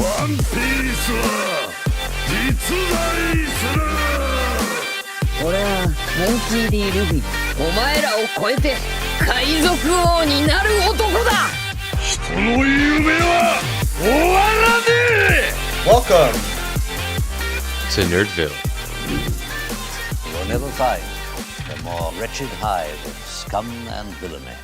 ワンピースは実在する。俺はモンキー D ルフィ、お前らを超えて海賊王になる男だ。人の夢は終わらねえ。 Welcome to Nerdville. We'll never find a more wretched hive of scum and villainy.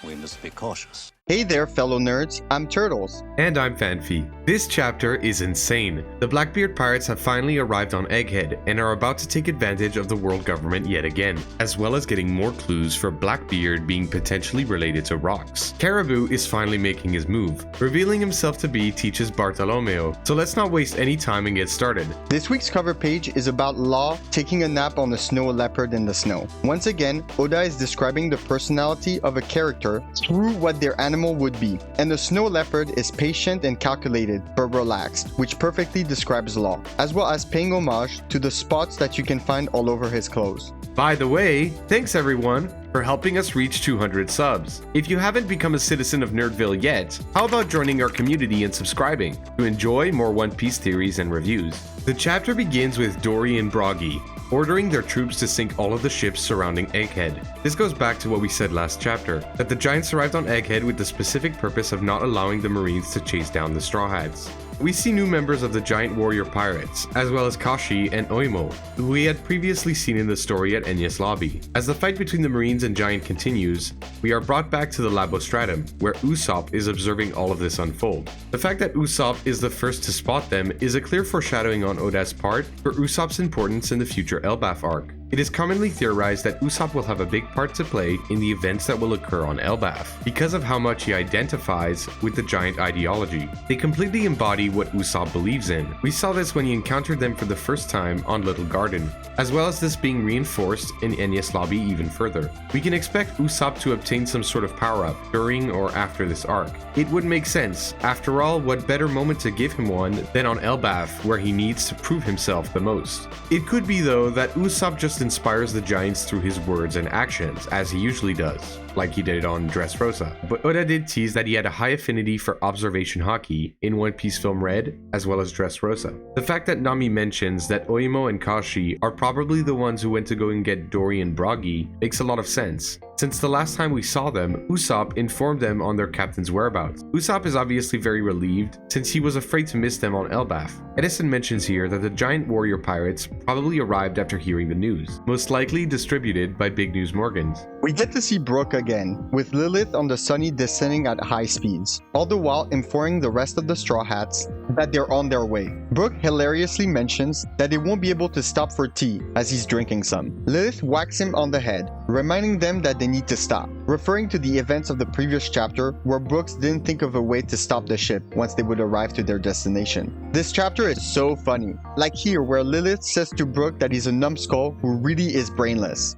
We must be cautious. Hey there, fellow nerds. I'm Turtles. And I'm Fanfi. This chapter is insane. The Blackbeard pirates have finally arrived on Egghead and are about to take advantage of the world government yet again, as well as getting more clues for Blackbeard being potentially related to rocks. Caribou is finally making his move, revealing himself to be Teach's Bartolomeo, so let's not waste any time and get started. This week's cover page is about Law taking a nap on a snow leopard in the snow. Once again, Oda is describing the personality of a character through what their animal would be, and the snow leopard is patient and calculated but relaxed, which perfectly describes Law, as well as paying homage to the spots that you can find all over his clothes. By the way, thanks everyone for helping us reach 200 subs. If you haven't become a citizen of Nerdville yet, how about joining our community and subscribing to enjoy more One Piece theories and reviews? The chapter begins with Dory and Broggy ordering their troops to sink all of the ships surrounding Egghead. This goes back to what we said last chapter, that the Giants arrived on Egghead with the specific purpose of not allowing the Marines to chase down the Straw Hats. We see new members of the Giant Warrior Pirates, as well as Kashi and Oimo, who we had previously seen in the story at Enya's lobby. As the fight between the Marines and Giant continues, we are brought back to the Labostratum, where Usopp is observing all of this unfold. The fact that Usopp is the first to spot them is a clear foreshadowing on Oda's part for Usopp's importance in the future Elbaf arc. It is commonly theorized that Usopp will have a big part to play in the events that will occur on Elbaf, because of how much he identifies with the Giant ideology. They completely embody what Usopp believes in. We saw this when he encountered them for the first time on Little Garden, as well as this being reinforced in Enya's lobby even further. We can expect Usopp to obtain some sort of power-up during or after this arc. It would make sense. After all, what better moment to give him one than on Elbaf, where he needs to prove himself the most? It could be though that Usopp just inspires the Giants through his words and actions, as he usually does, like he did on Dressrosa. But Oda did tease that he had a high affinity for observation hockey in One Piece Film Red, as well as Dressrosa. The fact that Nami mentions that Oimo and Kashi are probably the ones who went to go and get Dory and Broggy makes a lot of sense, since the last time we saw them, Usopp informed them on their captain's whereabouts. Usopp is obviously very relieved, since he was afraid to miss them on Elbaf. Edison mentions here that the Giant Warrior Pirates probably arrived after hearing the news, most likely distributed by Big News Morgans. We get to see Brook again, with Lilith on the Sunny descending at high speeds, all the while informing the rest of the Straw Hats that they're on their way. Brook hilariously mentions that they won't be able to stop for tea as he's drinking some. Lilith whacks him on the head, reminding them that they need to stop, referring to the events of the previous chapter where Brooks didn't think of a way to stop the ship once they would arrive to their destination. This chapter is so funny, like here where Lilith says to Brook that he's a numbskull who really is brainless.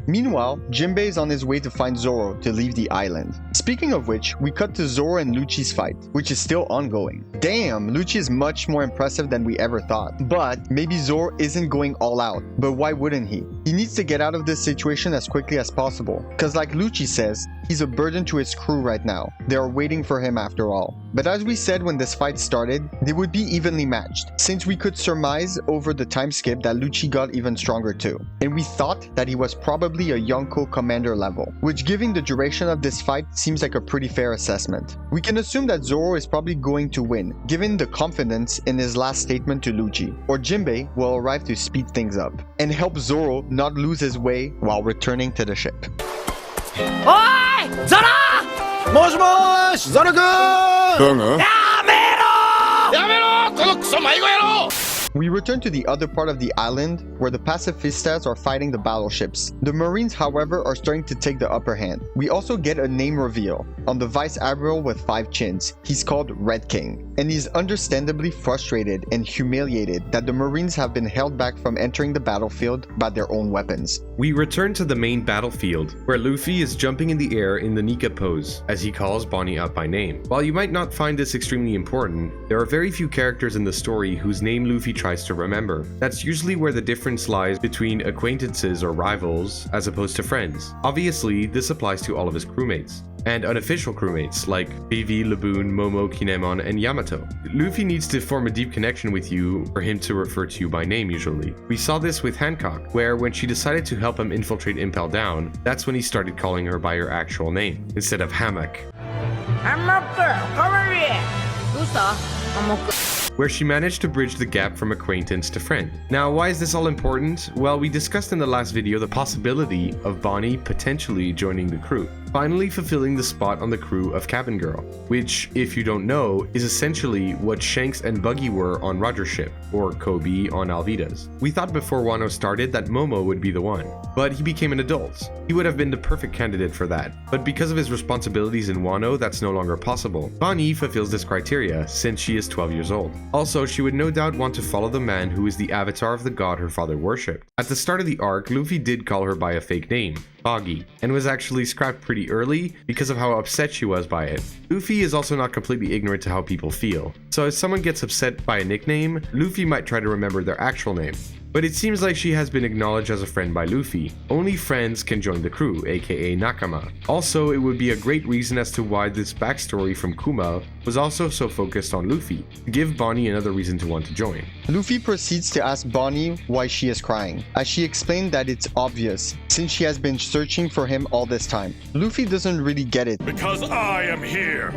Meanwhile, Jinbei is on his way to find Zoro to leave the island. Speaking of which, we cut to Zoro and Lucci's fight, which is still ongoing. Damn, Lucci is much more impressive than we ever thought. But maybe Zoro isn't going all out, but why wouldn't he? He needs to get out of this situation as quickly as possible, cause like Lucci says, he's a burden to his crew right now. They are waiting for him after all. But as we said when this fight started, they would be evenly matched, since we could surmise over the time skip that Lucci got even stronger too. And we thought that he was probably a Yonko commander level, which given the duration of this fight seems like a pretty fair assessment. We can assume that Zoro is probably going to win, given the confidence in his last statement to Lucci, or Jinbei will arrive to speed things up, and help Zoro not lose his way while returning to the ship. Oi! Zoro! もしもーし、ザルくん。やめろ！やめろ、このクソ迷子野郎。 We return to the other part of the island, where the pacifistas are fighting the battleships. The Marines, however, are starting to take the upper hand. We also get a name reveal on the Vice Admiral with 5 chins. He's called Red King, and he's understandably frustrated and humiliated that the Marines have been held back from entering the battlefield by their own weapons. We return to the main battlefield, where Luffy is jumping in the air in the Nika pose, as he calls Bonney up by name. While you might not find this extremely important, there are very few characters in the story whose name Luffy tries to remember. That's usually where the difference lies between acquaintances or rivals as opposed to friends. Obviously, this applies to all of his crewmates. and unofficial crewmates like Vivi, Laboon, Momo, Kinemon, and Yamato. Luffy needs to form a deep connection with you for him to refer to you by name usually. We saw this with Hancock, where when she decided to help him infiltrate Impel Down, that's when he started calling her by her actual name, instead of Hammock. Where she managed to bridge the gap from acquaintance to friend. Now, why is this all important? Well, we discussed in the last video the possibility of Bonney potentially joining the crew, finally fulfilling the spot on the crew of Cabin Girl, which, if you don't know, is essentially what Shanks and Buggy were on Roger's ship, or Kobe on Alvida's. We thought before Wano started that Momo would be the one, but he became an adult. He would have been the perfect candidate for that, but because of his responsibilities in Wano, that's no longer possible. Bonney fulfills this criteria, since she is 12 years old. Also, she would no doubt want to follow the man who is the avatar of the god her father worshipped. At the start of the arc, Luffy did call her by a fake name, Boggy, and was actually scrapped pretty early because of how upset she was by it. Luffy is also not completely ignorant to how people feel, so if someone gets upset by a nickname, Luffy might try to remember their actual name. But it seems like she has been acknowledged as a friend by Luffy. Only friends can join the crew, aka Nakama. Also, it would be a great reason as to why this backstory from Kuma was also so focused on Luffy, to give Bonney another reason to want to join. Luffy proceeds to ask Bonney why she is crying, as she explained that it's obvious, since she has been searching for him all this time. Luffy doesn't really get it, Because I am here.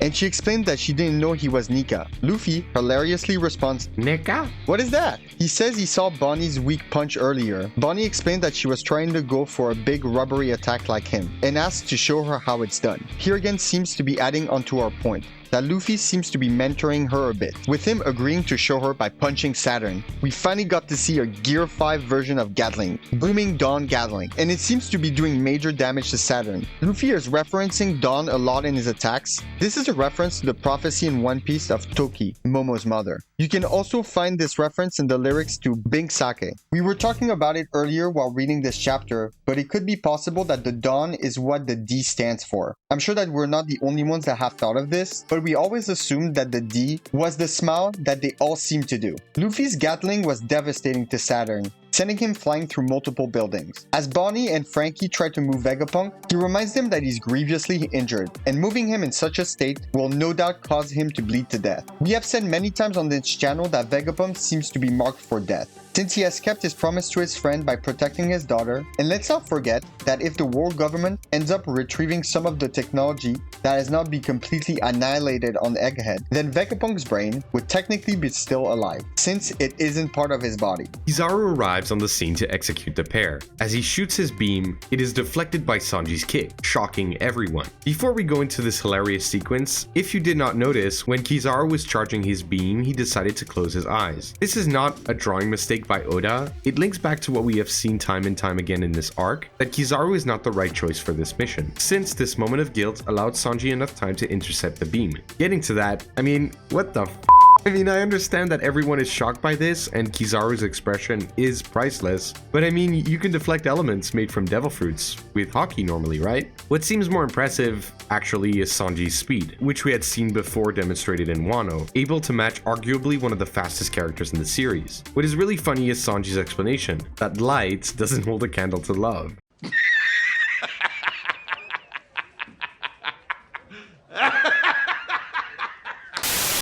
and she explained that she didn't know he was Nika. Luffy hilariously responds, Nika? "What is that?" He says he saw Bonnie's weak punch earlier. Bonney explained that she was trying to go for a big rubbery attack like him, and asked to show her how it's done. Here again seems to be adding onto our point, that Luffy seems to be mentoring her a bit, with him agreeing to show her by punching Saturn. We finally got to see a Gear 5 version of Gatling, Booming Dawn Gatling, and it seems to be doing major damage to Saturn. Luffy is referencing Dawn a lot in his attacks. This is a reference to the prophecy in One Piece of Toki, Momo's mother. You can also find this reference in the lyrics to Bing Sake. We were talking about it earlier while reading this chapter, but it could be possible that the Dawn is what the D stands for. I'm sure that we're not the only ones that have thought of this, but we always assumed that the D was the smile that they all seem to do. Luffy's Gatling was devastating to Saturn, sending him flying through multiple buildings. As Bonney and Frankie try to move Vegapunk, he reminds them that he's grievously injured, and moving him in such a state will no doubt cause him to bleed to death. We have said many times on this channel that Vegapunk seems to be marked for death, since he has kept his promise to his friend by protecting his daughter. And let's not forget that if the world government ends up retrieving some of the technology that has not been completely annihilated on Egghead, then Vegapunk's brain would technically be still alive, since it isn't part of his body. Kizaru arrives on the scene to execute the pair. As he shoots his beam, it is deflected by Sanji's kick, shocking everyone. Before we go into this hilarious sequence, if you did not notice, when Kizaru was charging his beam, he decided to close his eyes. This is not a drawing mistake by Oda. It links back to what we have seen time and time again in this arc, that Kizaru is not the right choice for this mission, since this moment of guilt allowed Sanji enough time to intercept the beam. Getting to that, I mean, what the f***? I mean, I understand that everyone is shocked by this, and Kizaru's expression is priceless, but I mean, you can deflect elements made from devil fruits with hockey normally, right? What seems more impressive, actually, is Sanji's speed, which we had seen before demonstrated in Wano, able to match arguably one of the fastest characters in the series. What is really funny is Sanji's explanation, that light doesn't hold a candle to love.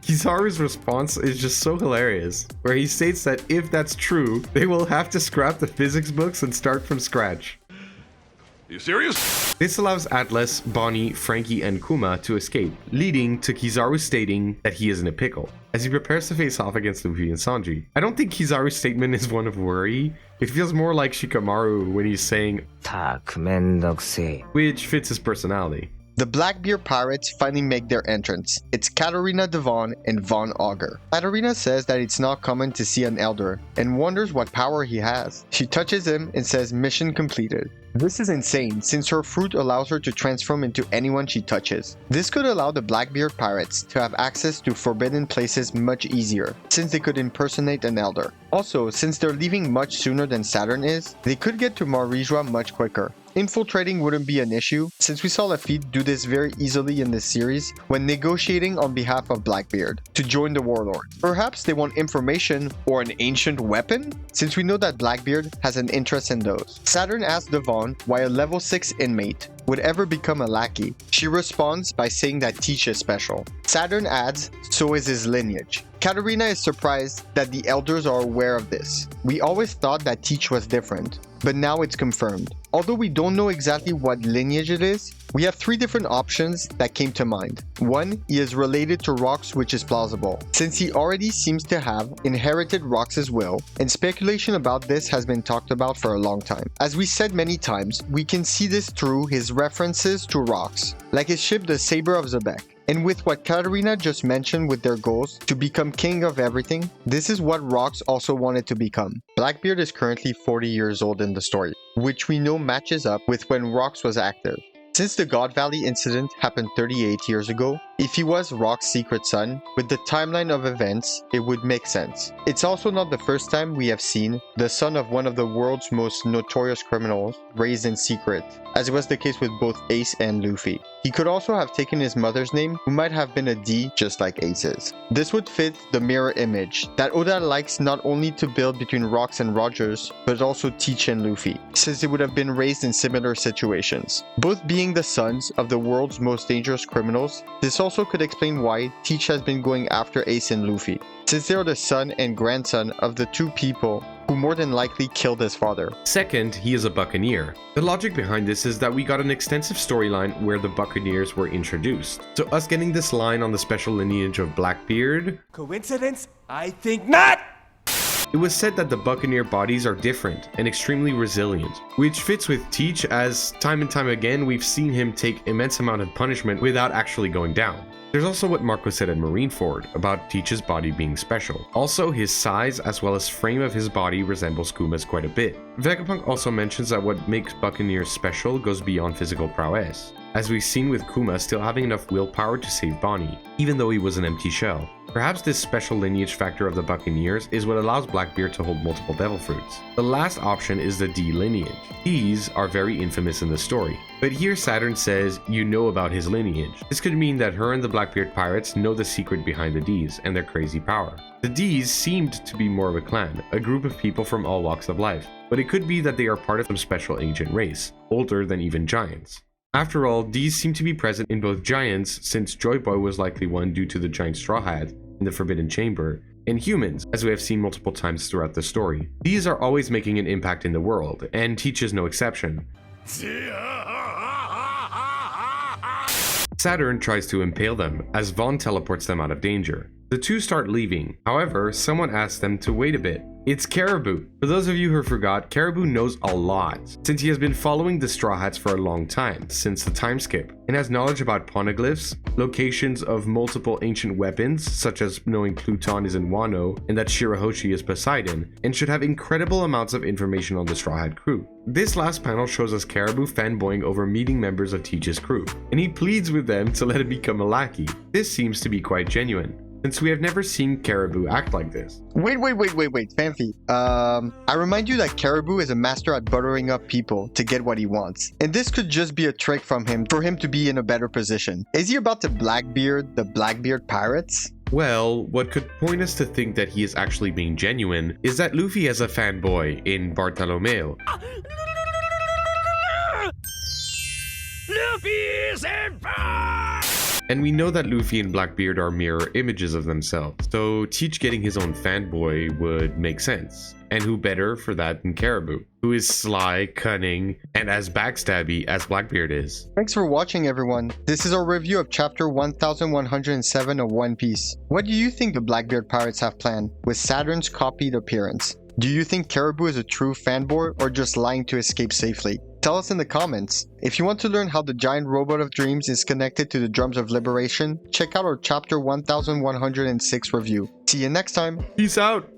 Kizaru's response is just so hilarious, where he states that if that's true, they will have to scrap the physics books and start from scratch. You serious? This allows Atlas, Bonney, Frankie, and Kuma to escape, leading to Kizaru stating that he is in a pickle, as he prepares to face off against Luffy and Sanji. I don't think Kizaru's statement is one of worry. It feels more like Shikamaru when he's saying, which fits his personality. The Blackbeard pirates finally make their entrance. It's Katarina Devon and Von Augur. Katarina says that it's not common to see an elder, and wonders what power he has. She touches him and says mission completed. This is insane, since her fruit allows her to transform into anyone she touches. This could allow the Blackbeard pirates to have access to forbidden places much easier, since they could impersonate an elder. Also, since they're leaving much sooner than Saturn is, they could get to Marijua much quicker. Infiltrating wouldn't be an issue, since we saw Lafitte do this very easily in this series when negotiating on behalf of Blackbeard to join the Warlord. Perhaps they want information or an ancient weapon, since we know that Blackbeard has an interest in those. Saturn asked Devon why a level 6 inmate would ever become a lackey. She responds by saying that Teach is special. Saturn adds, so is his lineage. Katarina is surprised that the elders are aware of this. We always thought that Teach was different, but now it's confirmed. Although we don't know exactly what lineage it is, we have 3 different options that came to mind. 1, he is related to Rox, which is plausible, since he already seems to have inherited Rox's will, and speculation about this has been talked about for a long time. As we said many times, we can see this through his references to Rox, like his ship the Saber of Zebek. And with what Katarina just mentioned with their goals to become king of everything, this is what Rox also wanted to become. Blackbeard is currently 40 years old in the story, which we know matches up with when Rox was active. Since the God Valley incident happened 38 years ago, if he was Rox's secret son, with the timeline of events, it would make sense. It's also not the first time we have seen the son of one of the world's most notorious criminals raised in secret, as was the case with both Ace and Luffy. He could also have taken his mother's name, who might have been a D just like Ace's. This would fit the mirror image that Oda likes not only to build between Rox and Rogers, but also Teach and Luffy, since they would have been raised in similar situations. Both being the sons of the world's most dangerous criminals, this also could explain why Teach has been going after Ace and Luffy, since they are the son and grandson of the 2 people who more than likely killed his father. Second, he is a Buccaneer. The logic behind this is that we got an extensive storyline where the Buccaneers were introduced. So us getting this line on the special lineage of Blackbeard... Coincidence? I think not! It was said that the Buccaneer bodies are different and extremely resilient, which fits with Teach, as time and time again we've seen him take immense amount of punishment without actually going down. There's also what Marco said at Marineford about Teach's body being special. Also, his size as well as frame of his body resembles Kuma's quite a bit. Vegapunk also mentions that what makes Buccaneers special goes beyond physical prowess, as we've seen with Kuma still having enough willpower to save Bonney, even though he was an empty shell. Perhaps this special lineage factor of the Buccaneers is what allows Blackbeard to hold multiple devil fruits. The last option is the D lineage. These are very infamous in the story, but here Saturn says you know about his lineage. This could mean that her and the Blackbeard pirates know the secret behind the Ds and their crazy power. The Ds seemed to be more of a clan, a group of people from all walks of life, but it could be that they are part of some special ancient race, older than even giants. After all, these seem to be present in both giants, since Joy Boy was likely one due to the giant straw hat in the Forbidden Chamber, and humans, as we have seen multiple times throughout the story. These are always making an impact in the world, and Teach is no exception. Saturn tries to impale them, as Vaughn teleports them out of danger. The 2 start leaving, however, someone asks them to wait a bit. It's Caribou. For those of you who forgot, Caribou knows a lot, since he has been following the Straw Hats for a long time, since the time skip, and has knowledge about poneglyphs, locations of multiple ancient weapons, such as knowing Pluton is in Wano and that Shirahoshi is Poseidon, and should have incredible amounts of information on the Straw Hat crew. This last panel shows us Caribou fanboying over meeting members of Teach's crew, and he pleads with them to let him become a lackey. This seems to be quite genuine, since we have never seen Caribou act like this. Wait, Fanfi. I remind you that Caribou is a master at buttering up people to get what he wants. And this could just be a trick from him for him to be in a better position. Is he about to Blackbeard the Blackbeard pirates? Well, what could point us to think that he is actually being genuine is that Luffy has a fanboy in Bartolomeo. Luffy is in fire! And we know that Luffy and Blackbeard are mirror images of themselves, so Teach getting his own fanboy would make sense. And who better for that than Caribou, who is sly, cunning, and as backstabby as Blackbeard is. Thanks for watching, everyone. This is our review of chapter 1107 of One Piece. What do you think the Blackbeard pirates have planned with Saturn's copied appearance? Do you think Caribou is a true fanboy or just lying to escape safely? Tell us in the comments. If you want to learn how the giant robot of dreams is connected to the drums of liberation, check out our chapter 1106 review. See you next time. Peace out.